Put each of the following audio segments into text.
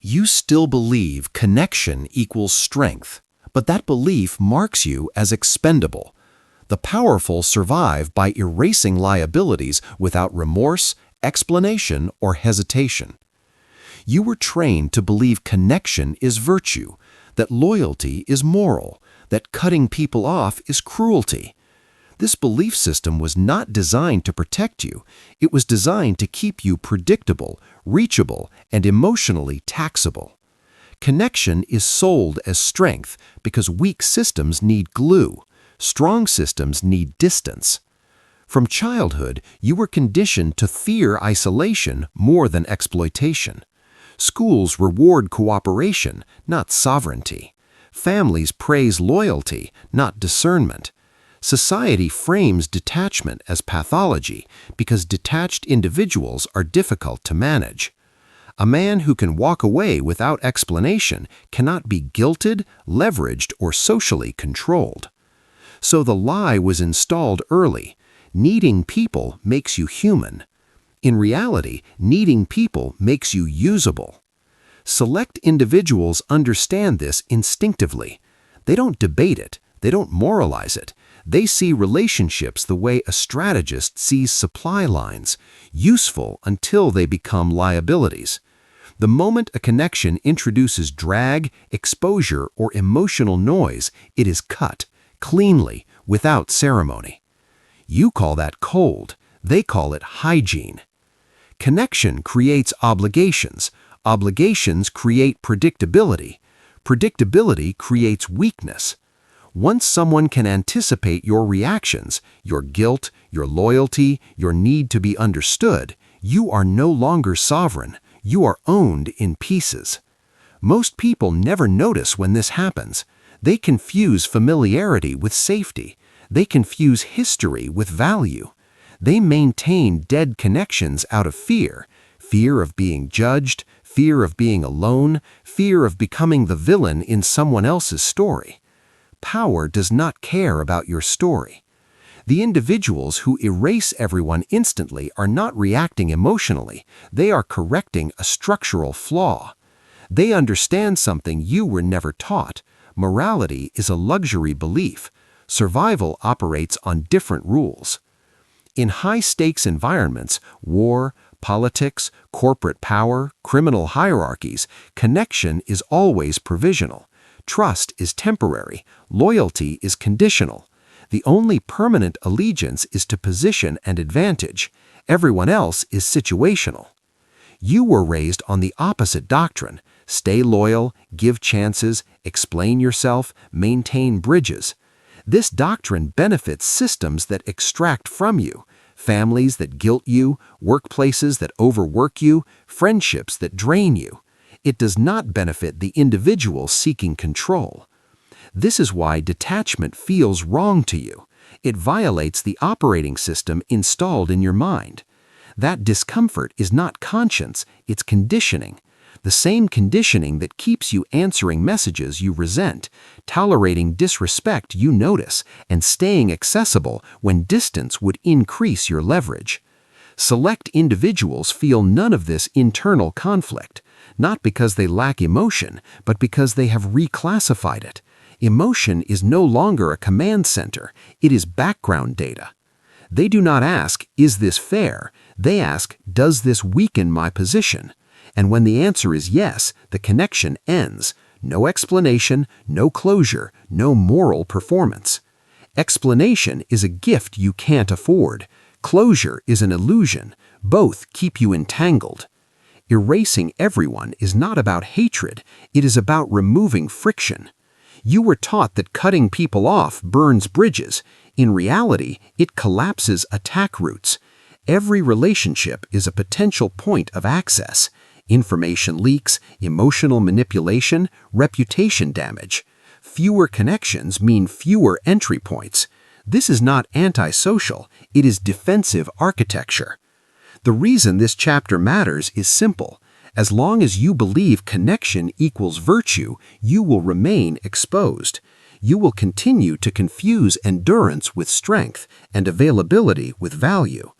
You still believe connection equals strength, but that belief marks you as expendable. The powerful survive by erasing liabilities without remorse, explanation, or hesitation. You were trained to believe connection is virtue, that loyalty is moral, that cutting people off is cruelty. This belief system was not designed to protect you. It was designed to keep you predictable, reachable, and emotionally taxable. Connection is sold as strength because weak systems need glue. Strong systems need distance. From childhood, you were conditioned to fear isolation more than exploitation. Schools reward cooperation, not sovereignty. Families praise loyalty, not discernment. Society frames detachment as pathology because detached individuals are difficult to manage. A man who can walk away without explanation cannot be guilted, leveraged, or socially controlled. So the lie was installed early. Needing people makes you human. In reality, needing people makes you usable. Select individuals understand this instinctively. They don't debate it. They don't moralize it. They see relationships the way a strategist sees supply lines, useful until they become liabilities. The moment a connection introduces drag, exposure, or emotional noise, it is cut, cleanly, without ceremony. You call that cold. They call it hygiene. Connection creates obligations. Obligations create predictability. Predictability creates weakness. Once someone can anticipate your reactions, your guilt, your loyalty, your need to be understood, you are no longer sovereign. You are owned in pieces. Most people never notice when this happens. They confuse familiarity with safety. They confuse history with value. They maintain dead connections out of fear. Fear of being judged, fear of being alone, fear of becoming the villain in someone else's story. Power does not care about your story. The individuals who erase everyone instantly are not reacting emotionally. They are correcting a structural flaw. They understand something you were never taught. Morality is a luxury belief. Survival operates on different rules. In high-stakes environments, war, politics, corporate power, criminal hierarchies, connection is always provisional. Trust is temporary. Loyalty is conditional. The only permanent allegiance is to position and advantage. Everyone else is situational. You were raised on the opposite doctrine. Stay loyal, give chances, explain yourself, maintain bridges. This doctrine benefits systems that extract from you, families that guilt you, workplaces that overwork you, friendships that drain you. It does not benefit the individual seeking control. This is why detachment feels wrong to you. It violates the operating system installed in your mind. That discomfort is not conscience, it's conditioning. The same conditioning that keeps you answering messages you resent, tolerating disrespect you notice, and staying accessible when distance would increase your leverage. Select individuals feel none of this internal conflict, not because they lack emotion, but because they have reclassified it. Emotion is no longer a command center, it is background data. They do not ask, is this fair? They ask, does this weaken my position? And when the answer is yes, the connection ends. No explanation, no closure, no moral performance. Explanation is a gift you can't afford. Closure is an illusion. Both keep you entangled. Erasing everyone is not about hatred, it is about removing friction. You were taught that cutting people off burns bridges. In reality, it collapses attack routes. Every relationship is a potential point of access. Information leaks, emotional manipulation, reputation damage. Fewer connections mean fewer entry points. This is not antisocial, it is defensive architecture. The reason this chapter matters is simple. As long as you believe connection equals virtue, you will remain exposed. You will continue to confuse endurance with strength and availability with value.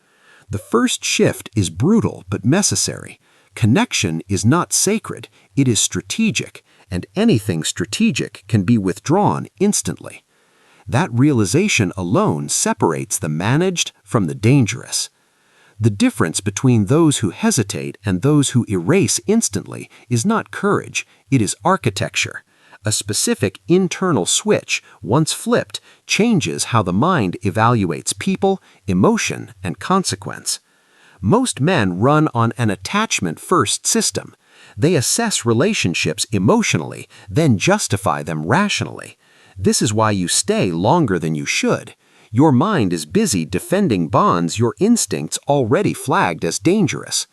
The first shift is brutal but necessary. Connection is not sacred, it is strategic, and anything strategic can be withdrawn instantly. That realization alone separates the managed from the dangerous. The difference between those who hesitate and those who erase instantly is not courage, it is architecture. A specific internal switch, once flipped, changes how the mind evaluates people, emotion, and consequence. Most men run on an attachment-first system. They assess relationships emotionally, then justify them rationally. This is why you stay longer than you should. Your mind is busy defending bonds your instincts already flagged as dangerous.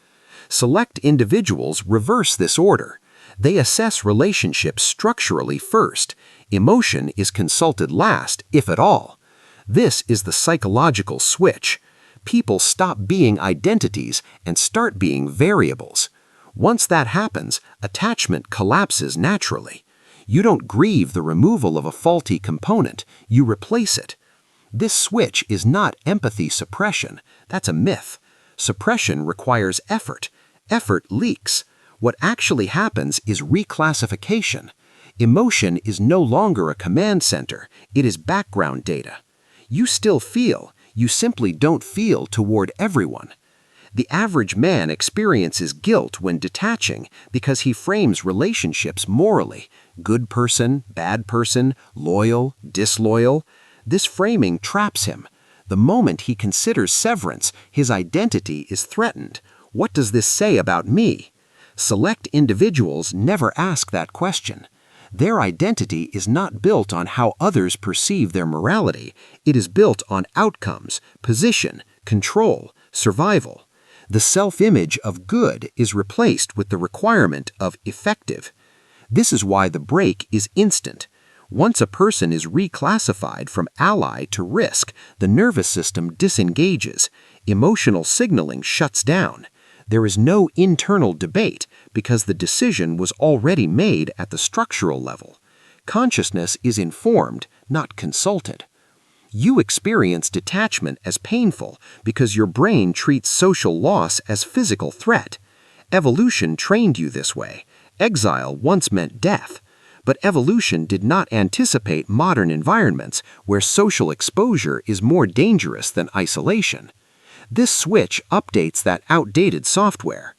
Select individuals reverse this order. They assess relationships structurally first. Emotion is consulted last, if at all. This is the psychological switch. People stop being identities and start being variables. Once that happens, attachment collapses naturally. You don't grieve the removal of a faulty component, you replace it. This switch is not empathy suppression. That's a myth. Suppression requires effort. Effort leaks. What actually happens is reclassification. Emotion is no longer a command center. It is background data. You still feel. You simply don't feel toward everyone. The average man experiences guilt when detaching because he frames relationships morally. Good person, bad person, loyal, disloyal. This framing traps him. The moment he considers severance, his identity is threatened. What does this say about me? Select individuals never ask that question. Their identity is not built on how others perceive their morality. It is built on outcomes, position, control, survival. The self-image of good is replaced with the requirement of effective. This is why the break is instant. Once a person is reclassified from ally to risk, the nervous system disengages. Emotional signaling shuts down. There is no internal debate because the decision was already made at the structural level. Consciousness is informed, not consulted. You experience detachment as painful because your brain treats social loss as physical threat. Evolution trained you this way. Exile once meant death. But evolution did not anticipate modern environments where social exposure is more dangerous than isolation. This switch updates that outdated software.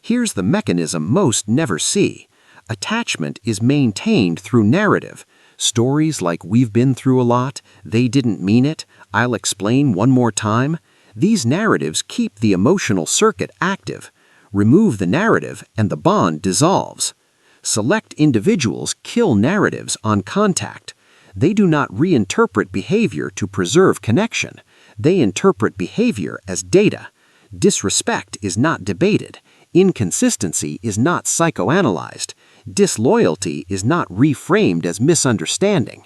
Here's the mechanism most never see. Attachment is maintained through narrative. Stories like "we've been through a lot," "they didn't mean it," "I'll explain one more time." These narratives keep the emotional circuit active. Remove the narrative and the bond dissolves. Select individuals kill narratives on contact. They do not reinterpret behavior to preserve connection. They interpret behavior as data. Disrespect is not debated. Inconsistency is not psychoanalyzed. Disloyalty is not reframed as misunderstanding.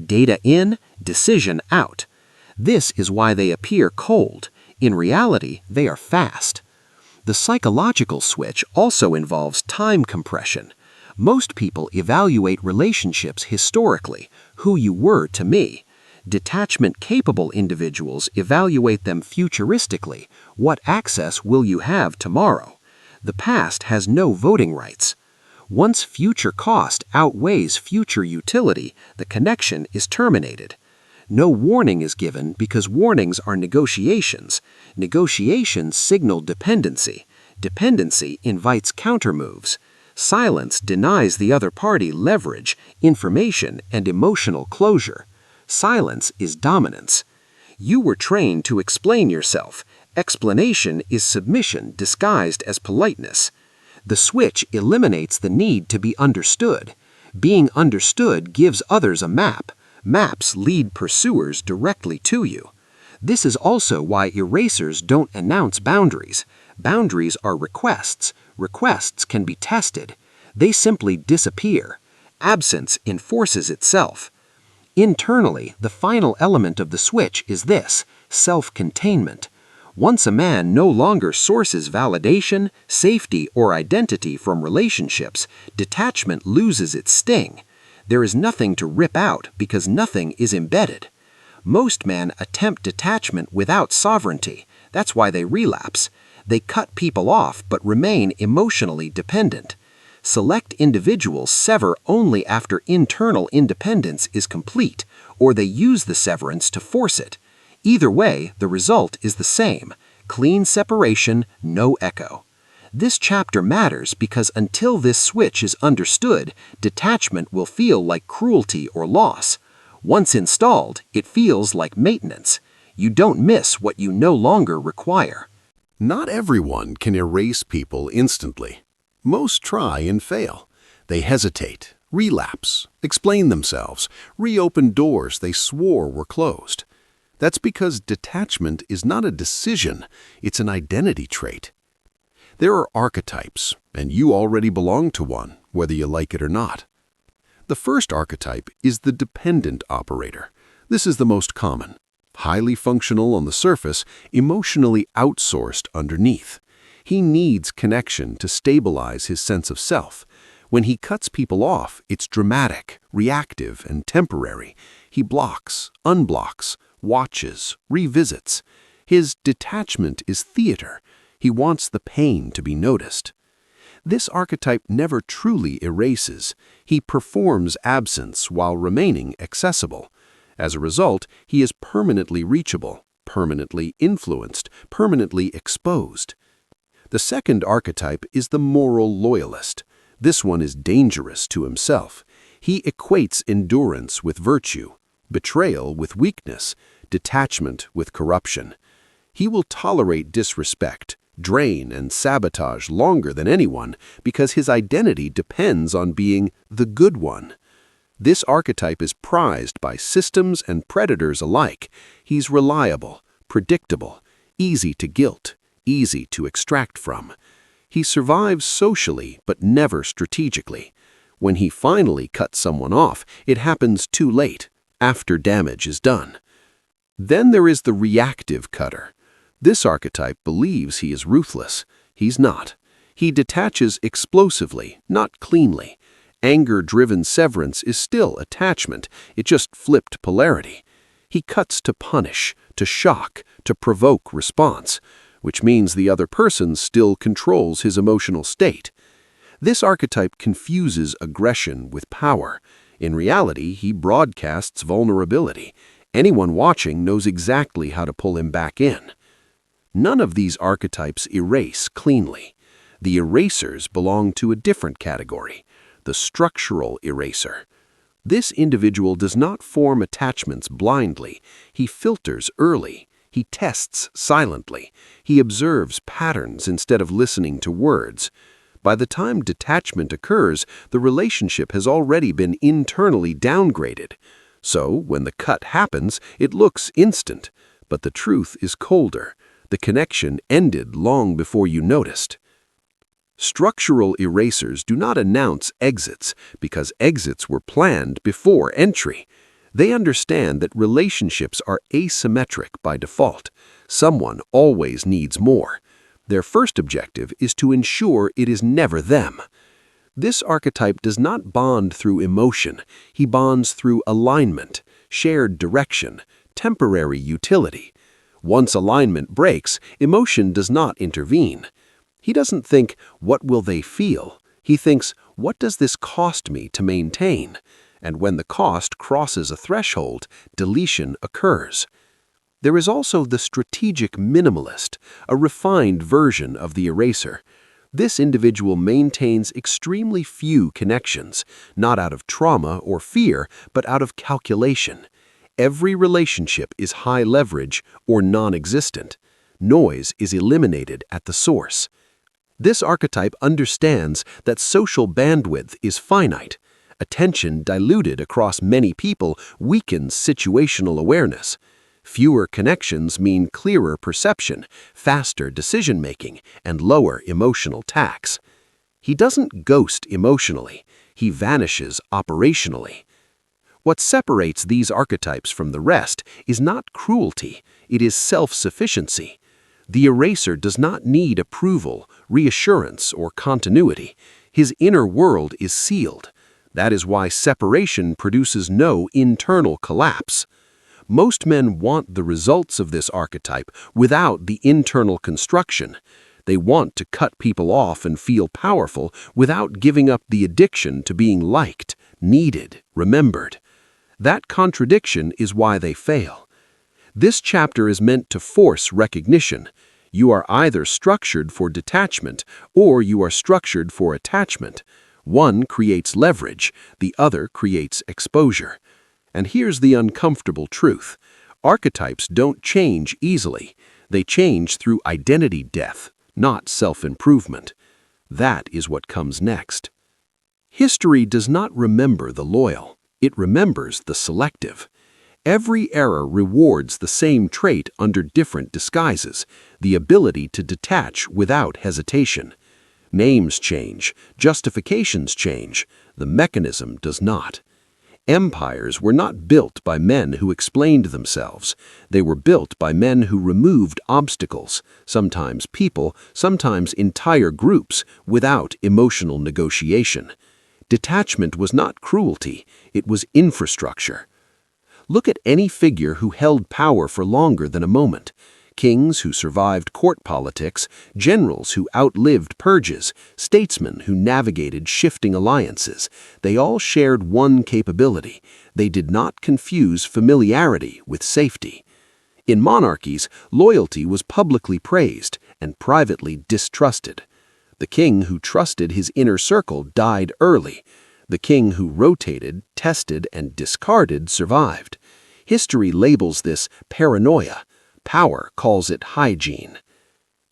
Data in, decision out. This is why they appear cold. In reality, they are fast. The psychological switch also involves time compression. Most people evaluate relationships historically, who you were to me. Detachment-capable individuals evaluate them futuristically, what access will you have tomorrow? The past has no voting rights. Once future cost outweighs future utility, the connection is terminated. No warning is given because warnings are negotiations. Negotiations signal dependency. Dependency invites countermoves. Silence denies the other party leverage, information, and emotional closure. Silence is dominance. You were trained to explain yourself. Explanation is submission disguised as politeness. The switch eliminates the need to be understood. Being understood gives others a map. Maps lead pursuers directly to you. This is also why erasers don't announce boundaries. Boundaries are requests. Requests can be tested. They simply disappear. Absence enforces itself. Internally, the final element of the switch is this: self-containment. Once a man no longer sources validation, safety, or identity from relationships, detachment loses its sting. There is nothing to rip out because nothing is embedded. Most men attempt detachment without sovereignty. That's why they relapse. They cut people off but remain emotionally dependent. Select individuals sever only after internal independence is complete, or they use the severance to force it. Either way, the result is the same: clean separation, no echo. This chapter matters because until this switch is understood, detachment will feel like cruelty or loss. Once installed, it feels like maintenance. You don't miss what you no longer require. Not everyone can erase people instantly. Most try and fail. They hesitate, relapse, explain themselves, reopen doors they swore were closed. That's because detachment is not a decision, it's an identity trait. There are archetypes, and you already belong to one, whether you like it or not. The first archetype is the dependent operator. This is the most common. Highly functional on the surface, emotionally outsourced underneath. He needs connection to stabilize his sense of self. When he cuts people off, it's dramatic, reactive, and temporary. He blocks, unblocks, watches, revisits. His detachment is theater. He wants the pain to be noticed. This archetype never truly erases. He performs absence while remaining accessible. As a result, he is permanently reachable, permanently influenced, permanently exposed. The second archetype is the moral loyalist. This one is dangerous to himself. He equates endurance with virtue, betrayal with weakness, detachment with corruption. He will tolerate disrespect, drain, and sabotage longer than anyone because his identity depends on being the good one. This archetype is prized by systems and predators alike. He's reliable, predictable, easy to guilt, easy to extract from. He survives socially but never strategically. When he finally cuts someone off, it happens too late, after damage is done. Then there is the reactive cutter. This archetype believes he is ruthless. He's not. He detaches explosively, not cleanly. Anger-driven severance is still attachment. It just flipped polarity. He cuts to punish, to shock, to provoke response, which means the other person still controls his emotional state. This archetype confuses aggression with power. In reality, he broadcasts vulnerability. Anyone watching knows exactly how to pull him back in. None of these archetypes erase cleanly. The erasers belong to a different category, the structural eraser. This individual does not form attachments blindly. He filters early. He tests silently. He observes patterns instead of listening to words. By the time detachment occurs, the relationship has already been internally downgraded. So, when the cut happens, it looks instant, but the truth is colder. The connection ended long before you noticed. Structural erasers do not announce exits because exits were planned before entry. They understand that relationships are asymmetric by default. Someone always needs more. Their first objective is to ensure it is never them. This archetype does not bond through emotion. He bonds through alignment, shared direction, temporary utility. Once alignment breaks, emotion does not intervene. He doesn't think, "What will they feel?" He thinks, "What does this cost me to maintain?" And when the cost crosses a threshold, deletion occurs. There is also the strategic minimalist, a refined version of the eraser. This individual maintains extremely few connections, not out of trauma or fear, but out of calculation. Every relationship is high leverage or non-existent. Noise is eliminated at the source. This archetype understands that social bandwidth is finite. Attention diluted across many people weakens situational awareness. Fewer connections mean clearer perception, faster decision-making, and lower emotional tax. He doesn't ghost emotionally. He vanishes operationally. What separates these archetypes from the rest is not cruelty, it is self-sufficiency. The eraser does not need approval, reassurance, or continuity. His inner world is sealed. That is why separation produces no internal collapse. Most men want the results of this archetype without the internal construction. They want to cut people off and feel powerful without giving up the addiction to being liked, needed, remembered. That contradiction is why they fail. This chapter is meant to force recognition. You are either structured for detachment or you are structured for attachment. One creates leverage, the other creates exposure. And here's the uncomfortable truth. Archetypes don't change easily. They change through identity death, not self-improvement. That is what comes next. History does not remember the loyal. It remembers the selective. Every era rewards the same trait under different disguises, the ability to detach without hesitation. Names change, justifications change, the mechanism does not. Empires were not built by men who explained themselves. They were built by men who removed obstacles, sometimes people, sometimes entire groups, without emotional negotiation. Detachment was not cruelty, it was infrastructure. Look at any figure who held power for longer than a moment. Kings who survived court politics, generals who outlived purges, statesmen who navigated shifting alliances. They all shared one capability. They did not confuse familiarity with safety. In monarchies, loyalty was publicly praised and privately distrusted. The king who trusted his inner circle died early. The king who rotated, tested, and discarded survived. History labels this paranoia. Power calls it hygiene.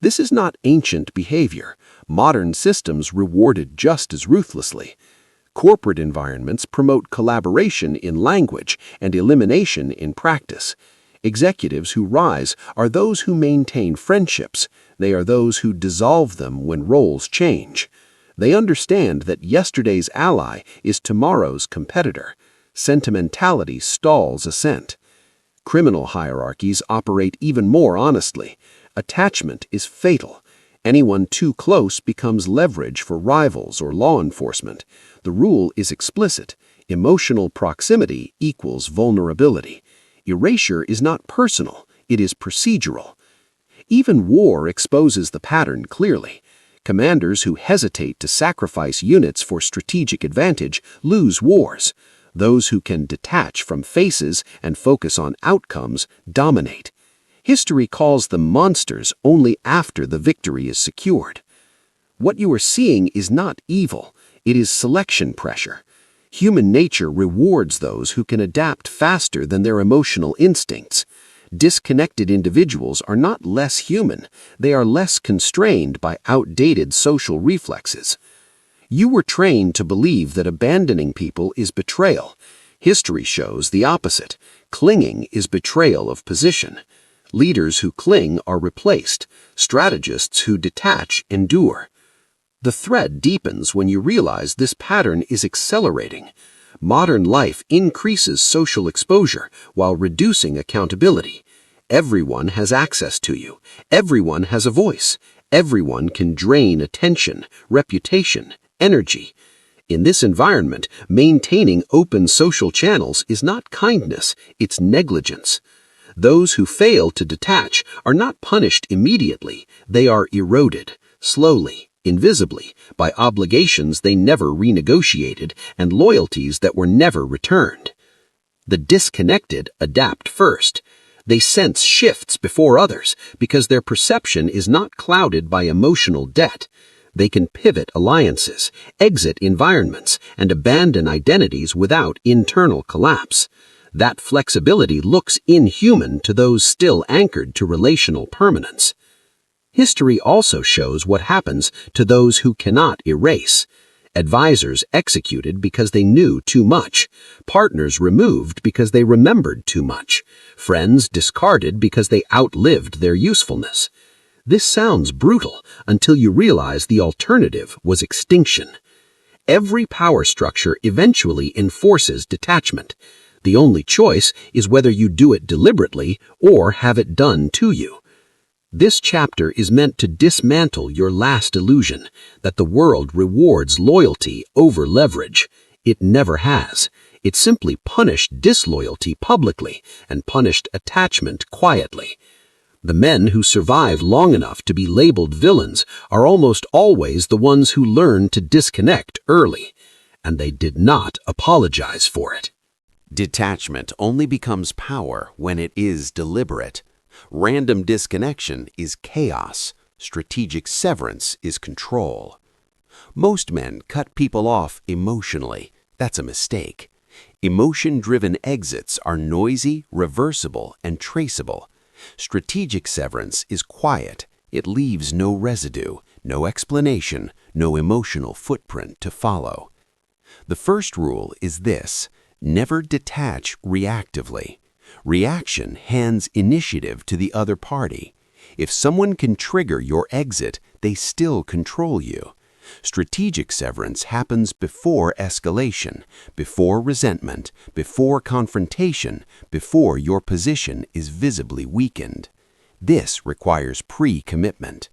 This is not ancient behavior. Modern systems reward it just as ruthlessly. Corporate environments promote collaboration in language and elimination in practice. Executives who rise are those who maintain friendships. They are those who dissolve them when roles change. They understand that yesterday's ally is tomorrow's competitor. Sentimentality stalls ascent. Criminal hierarchies operate even more honestly. Attachment is fatal. Anyone too close becomes leverage for rivals or law enforcement. The rule is explicit. Emotional proximity equals vulnerability. Erasure is not personal, it is procedural. Even war exposes the pattern clearly. Commanders who hesitate to sacrifice units for strategic advantage lose wars. Those who can detach from faces and focus on outcomes dominate. History calls them monsters only after the victory is secured. What you are seeing is not evil, it is selection pressure. Human nature rewards those who can adapt faster than their emotional instincts. Disconnected individuals are not less human, they are less constrained by outdated social reflexes. You were trained to believe that abandoning people is betrayal. History shows the opposite. Clinging is betrayal of position. Leaders who cling are replaced. Strategists who detach endure. The thread deepens when you realize this pattern is accelerating. Modern life increases social exposure while reducing accountability. Everyone has access to you. Everyone has a voice. Everyone can drain attention, reputation, energy. In this environment, maintaining open social channels is not kindness, it's negligence. Those who fail to detach are not punished immediately, they are eroded, slowly, invisibly, by obligations they never renegotiated and loyalties that were never returned. The disconnected adapt first. They sense shifts before others because their perception is not clouded by emotional debt. They can pivot alliances, exit environments, and abandon identities without internal collapse. That flexibility looks inhuman to those still anchored to relational permanence. History also shows what happens to those who cannot erase. Advisors executed because they knew too much. Partners removed because they remembered too much. Friends discarded because they outlived their usefulness. This sounds brutal until you realize the alternative was extinction. Every power structure eventually enforces detachment. The only choice is whether you do it deliberately or have it done to you. This chapter is meant to dismantle your last illusion that the world rewards loyalty over leverage. It never has. It simply punished disloyalty publicly and punished attachment quietly. The men who survive long enough to be labeled villains are almost always the ones who learn to disconnect early, and they did not apologize for it. Detachment only becomes power when it is deliberate. Random disconnection is chaos. Strategic severance is control. Most men cut people off emotionally. That's a mistake. Emotion-driven exits are noisy, reversible, and traceable. Strategic severance is quiet. It leaves no residue, no explanation, no emotional footprint to follow. The first rule is this: never detach reactively. Reaction hands initiative to the other party. If someone can trigger your exit, they still control you. Strategic severance happens before escalation, before resentment, before confrontation, before your position is visibly weakened. This requires pre-commitment.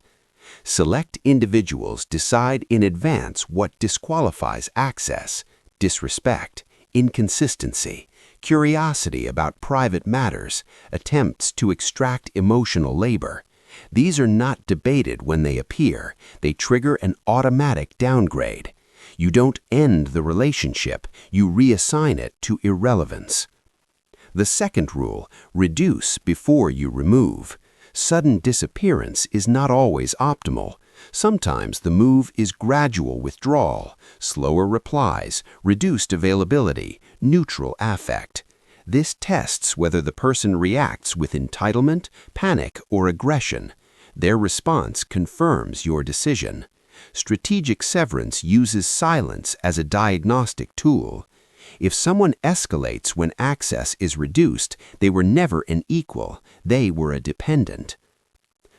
Select individuals decide in advance what disqualifies access: disrespect, inconsistency, curiosity about private matters, attempts to extract emotional labor. These are not debated when they appear. They trigger an automatic downgrade. You don't end the relationship, you reassign it to irrelevance. The second rule: reduce before you remove. Sudden disappearance is not always optimal. Sometimes the move is gradual withdrawal, slower replies, reduced availability, neutral affect. This tests whether the person reacts with entitlement, panic, or aggression. Their response confirms your decision. Strategic severance uses silence as a diagnostic tool. If someone escalates when access is reduced, they were never an equal, they were a dependent.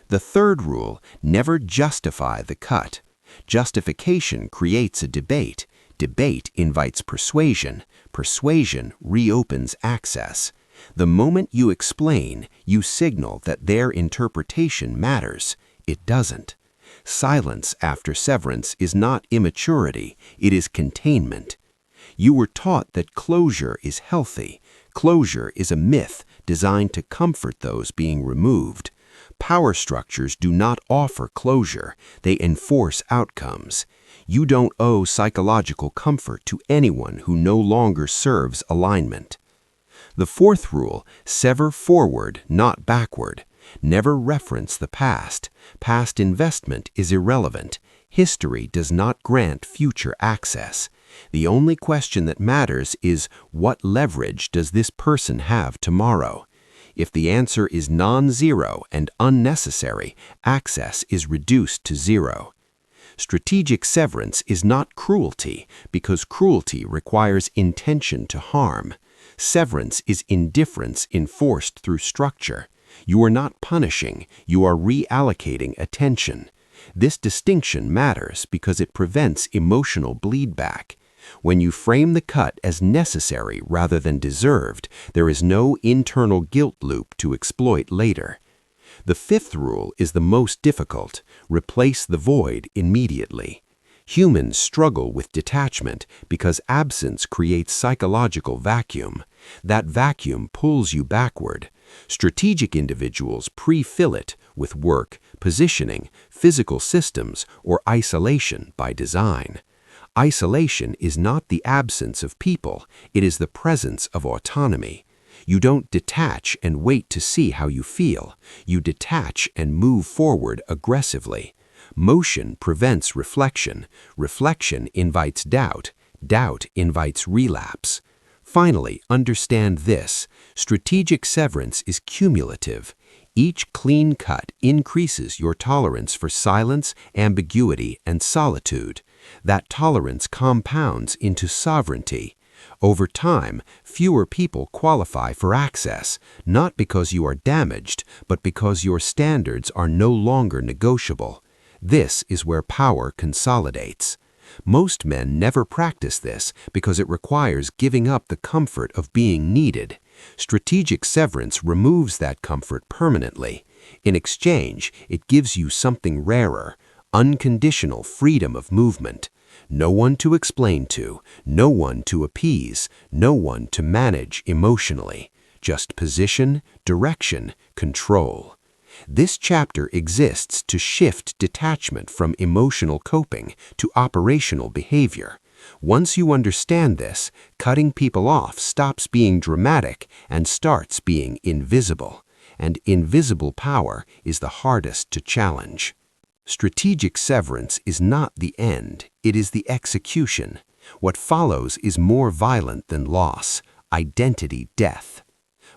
The third rule: never justify the cut. Justification creates a debate. Debate invites persuasion. Persuasion reopens access. The moment you explain, you signal that their interpretation matters. It doesn't. Silence after severance is not immaturity, it is containment. You were taught that closure is healthy. Closure is a myth designed to comfort those being removed. Power structures do not offer closure, they enforce outcomes. You don't owe psychological comfort to anyone who no longer serves alignment. The fourth rule: sever forward, not backward. Never reference the past. Past investment is irrelevant. History does not grant future access. The only question that matters is, what leverage does this person have tomorrow? If the answer is non-zero and unnecessary, access is reduced to zero. Strategic severance is not cruelty, because cruelty requires intention to harm. Severance is indifference enforced through structure. You are not punishing, you are reallocating attention. This distinction matters because it prevents emotional bleedback. When you frame the cut as necessary rather than deserved, there is no internal guilt loop to exploit later. The fifth rule is the most difficult: replace the void immediately. Humans struggle with detachment because absence creates psychological vacuum. That vacuum pulls you backward. Strategic individuals pre-fill it with work, positioning, physical systems, or isolation by design. Isolation is not the absence of people, it is the presence of autonomy. You don't detach and wait to see how you feel. You detach and move forward aggressively. Motion prevents reflection. Reflection invites doubt. Doubt invites relapse. Finally, understand this: strategic severance is cumulative. Each clean cut increases your tolerance for silence, ambiguity, and solitude. That tolerance compounds into sovereignty. Over time, fewer people qualify for access, not because you are damaged, but because your standards are no longer negotiable. This is where power consolidates. Most men never practice this because it requires giving up the comfort of being needed. Strategic severance removes that comfort permanently. In exchange, it gives you something rarer: unconditional freedom of movement. No one to explain to, no one to appease, no one to manage emotionally. Just position, direction, control. This chapter exists to shift detachment from emotional coping to operational behavior. Once you understand this, cutting people off stops being dramatic and starts being invisible. And invisible power is the hardest to challenge. Strategic severance is not the end, it is the execution. What follows is more violent than loss, identity death.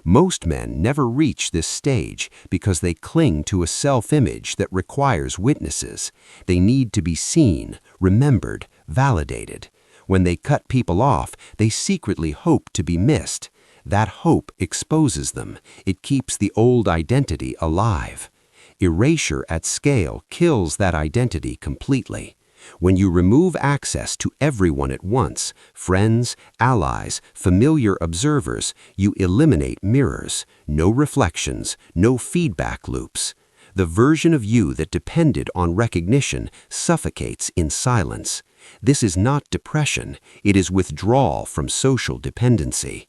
Most men never reach this stage because they cling to a self-image that requires witnesses. They need to be seen, remembered, validated. When they cut people off, they secretly hope to be missed. That hope exposes them. It keeps the old identity alive. Erasure at scale kills that identity completely. When you remove access to everyone at once, friends, allies, familiar observers, you eliminate mirrors, no reflections, no feedback loops. The version of you that depended on recognition suffocates in silence. This is not depression, it is withdrawal from social dependency.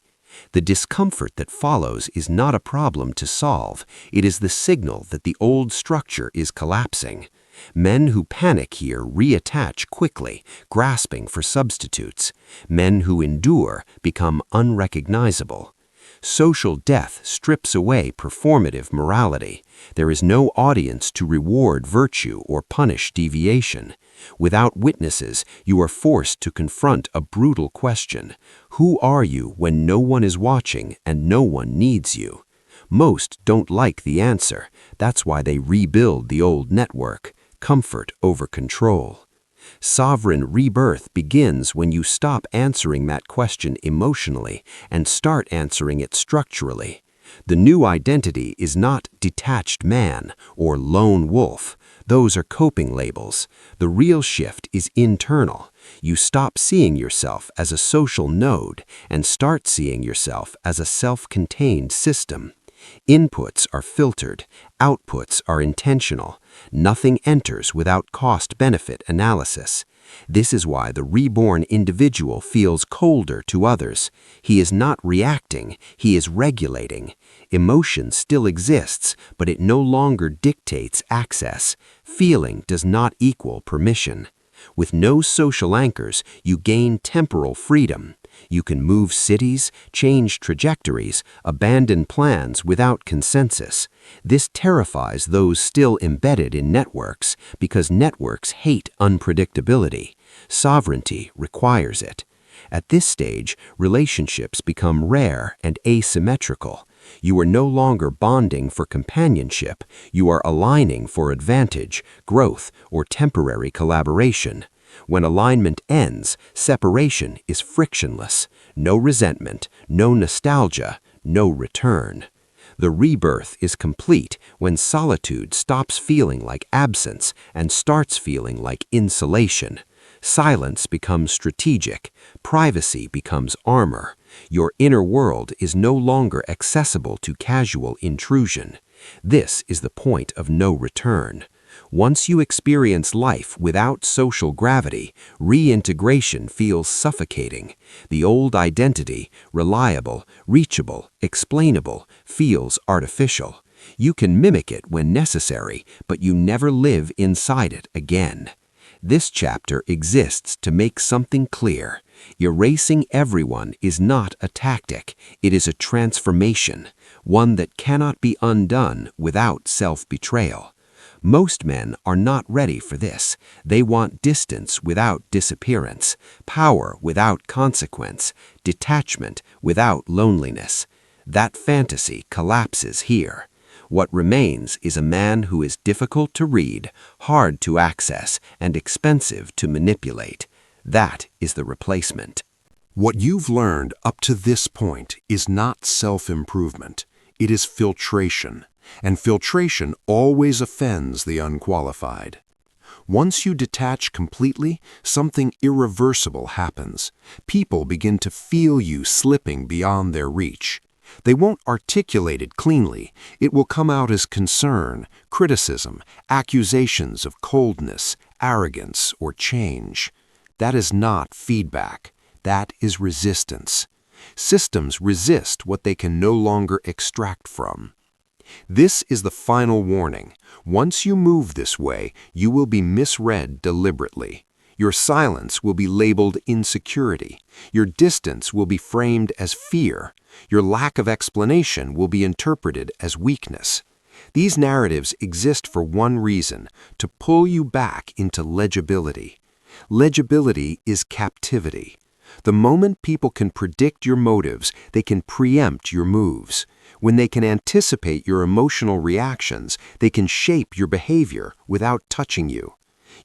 The discomfort that follows is not a problem to solve, it is the signal that the old structure is collapsing. Men who panic here reattach quickly, grasping for substitutes. Men who endure become unrecognizable. Social death strips away performative morality. There is no audience to reward virtue or punish deviation. Without witnesses, you are forced to confront a brutal question. Who are you when no one is watching and no one needs you? Most don't like the answer. That's why they rebuild the old network. Comfort over control. Sovereign rebirth begins when you stop answering that question emotionally and start answering it structurally. The new identity is not detached man or lone wolf. Those are coping labels. The real shift is internal. You stop seeing yourself as a social node and start seeing yourself as a self-contained system. Inputs are filtered, outputs are intentional. Nothing enters without cost-benefit analysis. This is why the reborn individual feels colder to others. He is not reacting, he is regulating. Emotion still exists, but it no longer dictates access. Feeling does not equal permission. With no social anchors, you gain temporal freedom. You can move cities, change trajectories, abandon plans without consensus. This terrifies those still embedded in networks because networks hate unpredictability. Sovereignty requires it. At this stage, relationships become rare and asymmetrical. You are no longer bonding for companionship. You are aligning for advantage, growth, or temporary collaboration. When alignment ends, separation is frictionless. No resentment, no nostalgia, no return. The rebirth is complete when solitude stops feeling like absence and starts feeling like insulation. Silence becomes strategic. Privacy becomes armor. Your inner world is no longer accessible to casual intrusion. This is the point of no return. Once you experience life without social gravity, reintegration feels suffocating. The old identity, reliable, reachable, explainable, feels artificial. You can mimic it when necessary, but you never live inside it again. This chapter exists to make something clear. Erasing everyone is not a tactic, it is a transformation, one that cannot be undone without self-betrayal. Most men are not ready for this. They want distance without disappearance, power without consequence, detachment without loneliness. That fantasy collapses here. What remains is a man who is difficult to read, hard to access, and expensive to manipulate. That is the replacement. What you've learned up to this point is not self-improvement. It is filtration. And filtration always offends the unqualified. Once you detach completely, something irreversible happens. People begin to feel you slipping beyond their reach. They won't articulate it cleanly. It will come out as concern, criticism, accusations of coldness, arrogance, or change. That is not feedback. That is resistance. Systems resist what they can no longer extract from. This is the final warning. Once you move this way, you will be misread deliberately. Your silence will be labeled insecurity. Your distance will be framed as fear. Your lack of explanation will be interpreted as weakness. These narratives exist for one reason: to pull you back into legibility. Legibility is captivity. The moment people can predict your motives, they can preempt your moves. When they can anticipate your emotional reactions, they can shape your behavior without touching you.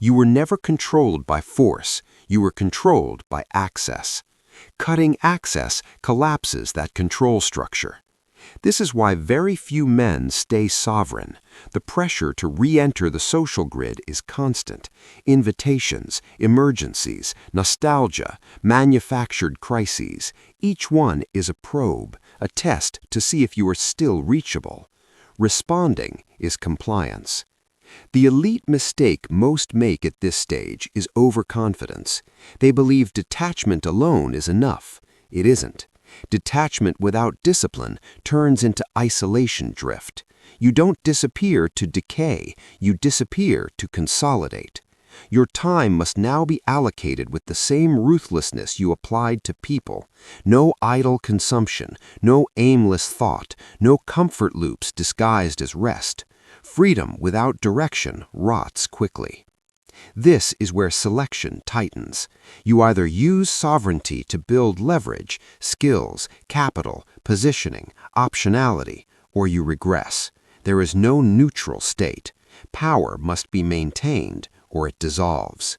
You were never controlled by force. You were controlled by access. Cutting access collapses that control structure. This is why very few men stay sovereign. The pressure to re-enter the social grid is constant. Invitations, emergencies, nostalgia, manufactured crises. Each one is a probe, a test to see if you are still reachable. Responding is compliance. The elite mistake most make at this stage is overconfidence. They believe detachment alone is enough. It isn't. Detachment without discipline turns into isolation drift. You don't disappear to decay, you disappear to consolidate. Your time must now be allocated with the same ruthlessness you applied to people. No idle consumption, no aimless thought, no comfort loops disguised as rest. Freedom without direction rots quickly. This is where selection tightens. You either use sovereignty to build leverage, skills, capital, positioning, optionality, or you regress. There is no neutral state. Power must be maintained, or it dissolves.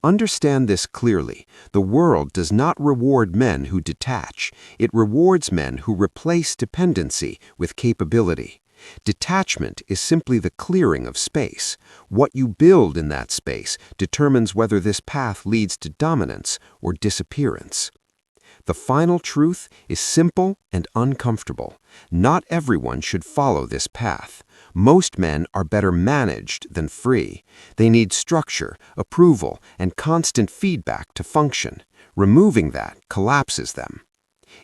Understand this clearly. The world does not reward men who detach. It rewards men who replace dependency with capability. Detachment is simply the clearing of space. What you build in that space determines whether this path leads to dominance or disappearance. The final truth is simple and uncomfortable. Not everyone should follow this path. Most men are better managed than free. They need structure, approval, and constant feedback to function. Removing that collapses them.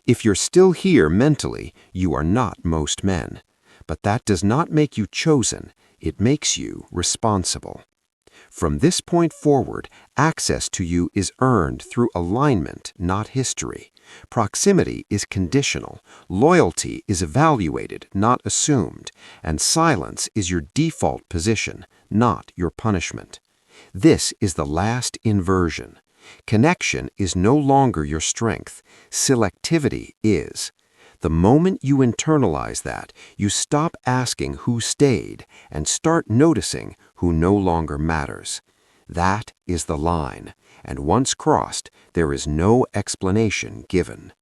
If you're still here mentally, you are not most men. But that does not make you chosen. It makes you responsible. From this point forward, access to you is earned through alignment, not history. Proximity is conditional. Loyalty is evaluated, not assumed. And silence is your default position, not your punishment. This is the last inversion. Connection is no longer your strength. Selectivity is. The moment you internalize that, you stop asking who stayed and start noticing who no longer matters. That is the line, and once crossed, there is no explanation given.